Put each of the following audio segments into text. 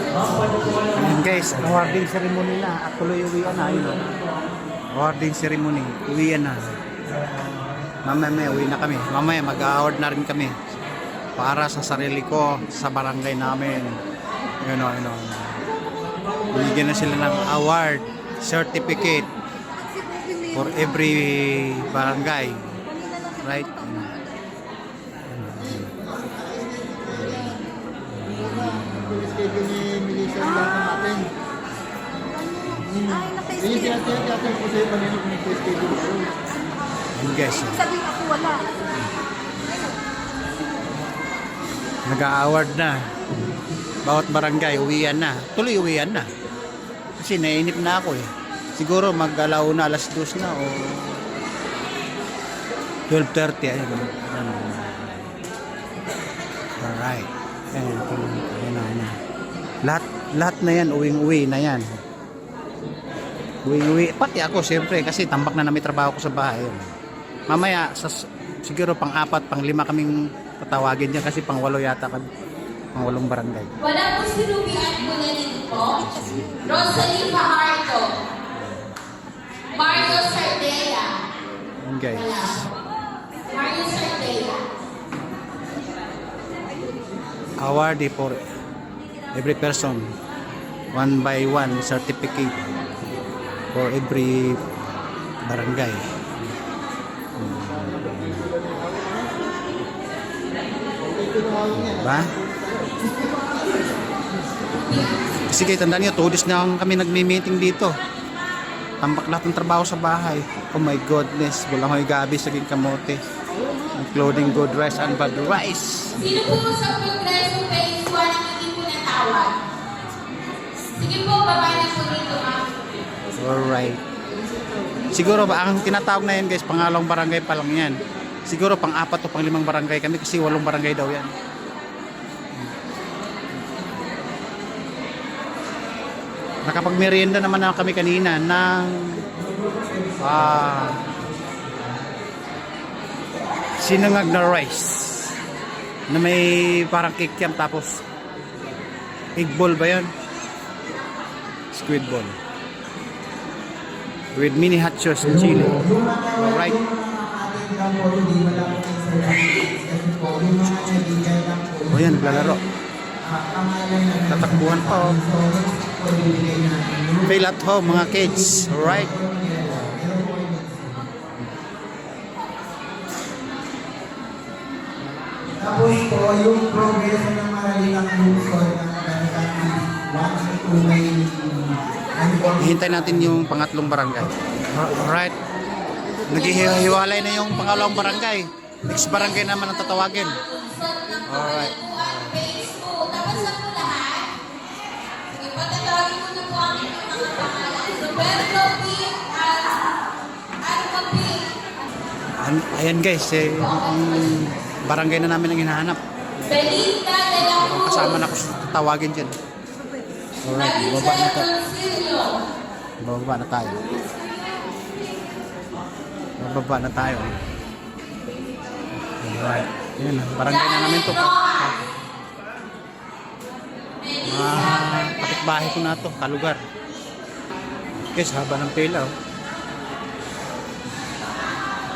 Ayan guys, awarding ceremony na. Actually, uwian na. Yun, awarding ceremony. Uwian na. Mamaya, uwi na kami. Mamaya, mag-award na rin kami. Para sa sarili ko, sa barangay namin. Yun o. Binigyan na sila ng award, certificate for every barangay. Right? Schedule ni Melissa ang lahat natin. Yung tiyatiyatiyatiyat ko sa'yo kanina kung nag-schedule kayo. Yun guys. Sabihin ako wala. Nag-award na. Bawat barangay, uwian na. Tuloy uwian na. Kasi nainip na ako eh. Siguro mag-alaw na, alas 2 na o 12:30. Ayun. Alright. Ayan na. Lahat na yan, uwing-uwi na yan. Uwing-uwi. Pati ako, siyempre, kasi tambak na may trabaho ko sa bahay. Mamaya, siguro pang-4, pang-5 kaming tatawagin dyan kasi pang-8 yata kami. Pang-8 barangay. Wala po sinubian ko na dito. Rosalie Fajardo. Mario Sardella. Ayan guys. Mario Sardella. Award for every person, 1 by 1 certificate for every barangay. Diba? Kasi kayo tandaan nyo, 2 days na kami nagmi-meeting dito. Tambak lahat ng trabaho sa bahay. Oh my goodness, wala may gabi sa kamote, including good rice and bad rice. Sino po sa progreso phase 1 ang hindi po natawag? Sige po, babay na po dito, ma'am. Alright. Siguro ba ang tinatawag na yan guys, pangalawang barangay pa lang yan. Siguro pang-4 o pang-5 barangay kami kasi 8 barangay daw yan. Nakapag-merienda naman na kami kanina ng sinangag na rice na may parang kikiam tapos egg ball ba yan? Squid ball with mini hot sauce and chili. Alright. O yan, naglalaro. Tatakbuhan pa o. Feel at home mga kids. Alright. Tapos po, yung progress ng Maralinang Lungsod ng Barangay 1 may Hintay natin yung pangatlong barangay. Alright. Naghihiwalay na yung pangalawang barangay. Next barangay naman ang tatawagin. Alright. Tapos na po lahat. Ipatatawagin ko na po ang inyong mga pangalan. Roberto P. Alcapi. Ayan guys, ang barangay na namin ang hinahanap. Belinda de la Cruz. Kasama na ko sa tatawagin dyan. Alright, baba na tayo. Bababa na tayo. Bababa na tayo. Alright. Yan na. Barangay na namin to. Kapitbahay ko na to. Kalugar. Guys, haba ng pila. Oh.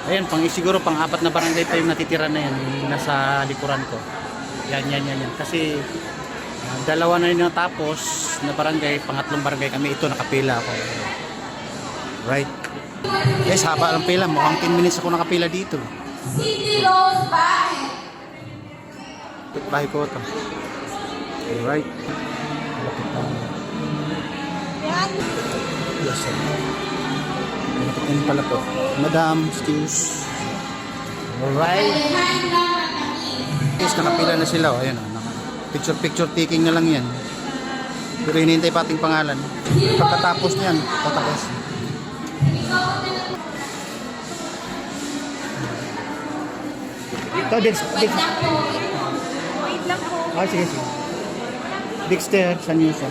Ayan, siguro pang-4 na barangay pa yung natitira na yan. Yung nasa likuran ko. Yan. Kasi 2 na yun natapos na barangay. Pangatlong barangay kami. Ito, nakapila ako. Right. Guys, haba ng pila. Mukhang 10 minutes ako nakapila dito. City Rose Bahay. Bahay ko ito. Alright. Yes, sir. Yan pala to. Madam, excuse. Alright. Guys, nakapila na sila. Ayan o. Picture taking na lang yan. Pero hinihintay pa ating pangalan. Pagkatapos niyan, tatapos. Ito, Wait lang po. Wait lang po. sige. Dexter, San Yusa.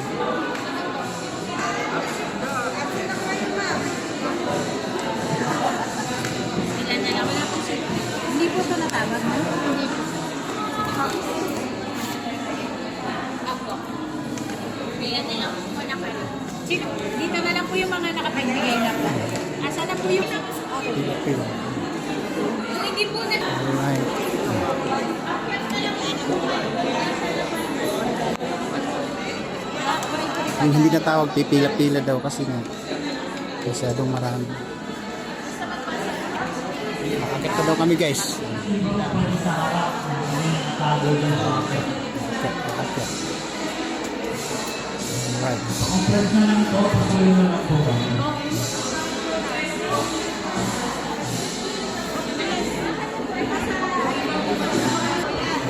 Hindi po ito natawag, no? Hindi po. Ilan na lang po muna kayo. Dito na lang po yung mga nakapagbigay na po. Asa na po yung Pila. Yung hindi po na... Alright. Yung hindi na tawag, pipila-pila daw kasi nga. Masyadong marami. Makakit pa daw kami guys. Alright.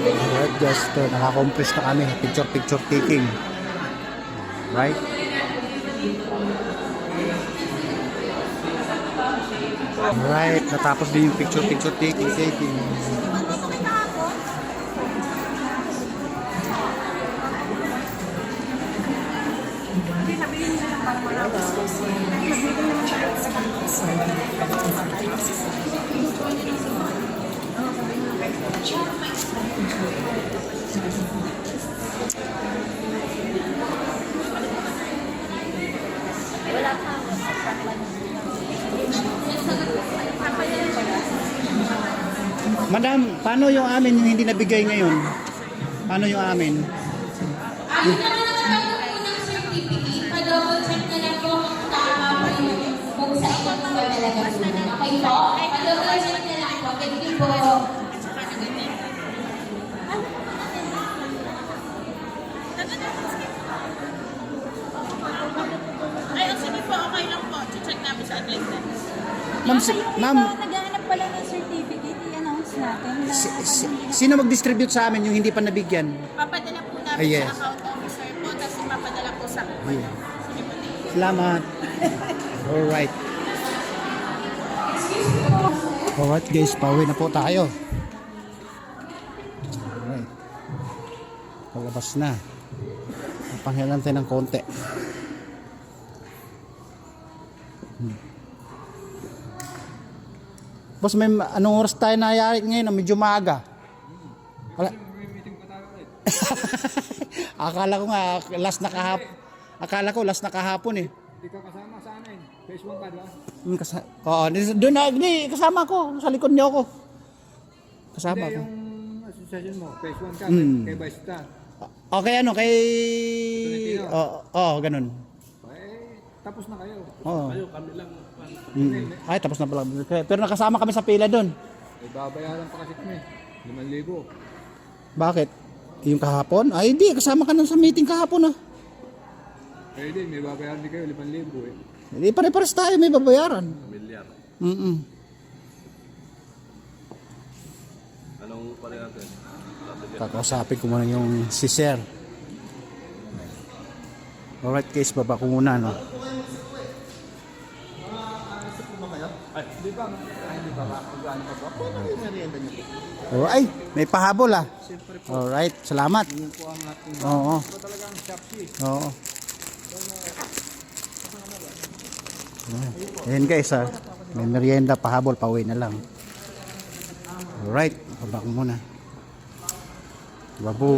Alright guys, ito, nakakompress na kami. Picture taking. Right? Alright, natapos din yung picture taking. Madam, paano yung amin yung hindi nabigay ngayon? Paano yung amin? Amin na nakatago po ng certificate. Pa-double check na lang po kung tama pa yung kung sa inyo po ba talaga po. Okay po? Pa-double check na lang po. Thank you po. Ay, sige po, okay lang po. Check namin sa Atlanta. Ma'am, Naghahanap pala ng certificate, i-announce natin na sino mag-distribute sa amin yung hindi pa nabigyan? papadala po namin Ah, yes. sa account officer po, tapos ipapadala po sa Ayun. Salamat. Alright. Alright guys, pauwi na po tayo. Alright. Palabas na. Panghilan tayo ng konti. Boss, may anong oras tayo nayari ngayon? Medyo maaga. Akala ko nga Akala ko last na kahapon eh. Hindi ka kasama sa amin. Phase 1 ka, di ba? Oo, doon na, kasama ko. Sa likod niyo ako. Kasama Hindi, ko. yung association mo, phase 1 ka, kay Baista. Okay, kay... Tolentino. Oo, ganun. Tapos na kayo. Oo. Kayo, kami lang. Ay, tapos na pala. Pero nakasama kami sa pila doon. Babayaran pa kasi kami. 5,000. Bakit? Yung kahapon? Ay, hindi. Kasama ka na sa meeting kahapon ah. Hindi, may babayaran din kayo, 5,000 eh. Hindi, pare-pares tayo. May babayaran. Milyar. Anong pala natin? Kakausapin ko muna yung si Sir. Alright guys, baba ko muna, no? Ay, hindi ba? Hindi ba? Mag-ano pa ba? Paano yung merienda niyo po? Oh, ay, may pahabol ah. Siyempre po. Alright, salamat. Yun po ang natin. Oo. Ito talagang Shopee. Oo. Ayan guys ah. May merienda, pahabol, pauwi na lang. Alright, baba ko muna. Babu.